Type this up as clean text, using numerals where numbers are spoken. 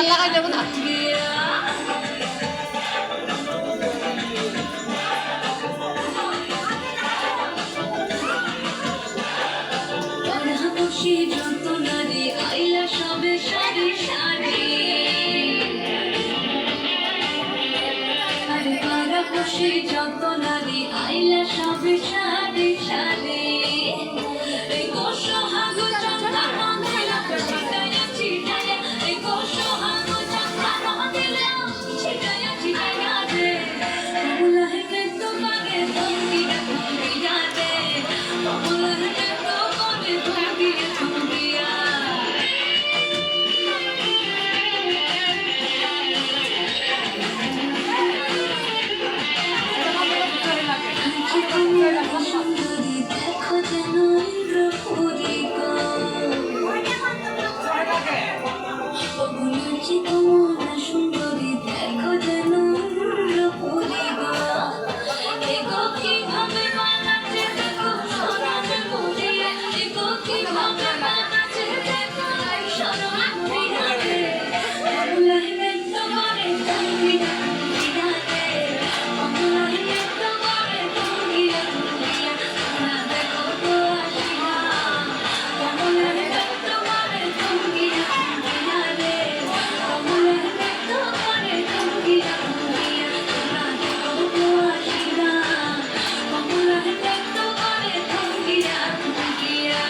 লাগাই দেবো না। যন্ত্রণারে আইলা সবে সারি সারি আরে কারা খুশি যন্ত্রণারে আইলা সবে সারি সারি এই কোশহাগ চন্দ্রা মন্দিরা ছিটায়া ছিটায়া এই কোশহাগ চন্দ্রা মন্দিরা ছিটায়া ছিটায়া রে বাবুলাহে তো লাগে তঙ্গিয়া তঙ্গিয়া রে বাবুলাহে তো করে তঙ্গিয়া তঙ্গিয়া সুন্দরী দেখো যেন ইন্দ্রপুরী গো অগুনাচি কমলা সুন্দরী দেখো যেন ইন্দ্রপুরী গো এগো কিভাবে বানাচ্ছে দেখো সোনার মুড়িয়ে এগো কিভাবে বানাচ্ছে দেখো সোনার মুড়িয়ে বাবুলাই দেখতে পারে তঙ্গিয়া তঙ্গিয়া রে বাবুলাই দেখতে পারে তঙ্গিয়া তঙ্গিয়া না দেখো তো আসিয়া বাবুলাই দেখতে পারে তঙ্গিয়া তঙ্গিয়া রে বাবুলাই দেখতে পারে তঙ্গিয়া তঙ্গিয়া না দেখো তো আসিয়া বাবুলাই দেখতে পারে তঙ্গিয়া তঙ্গিয়া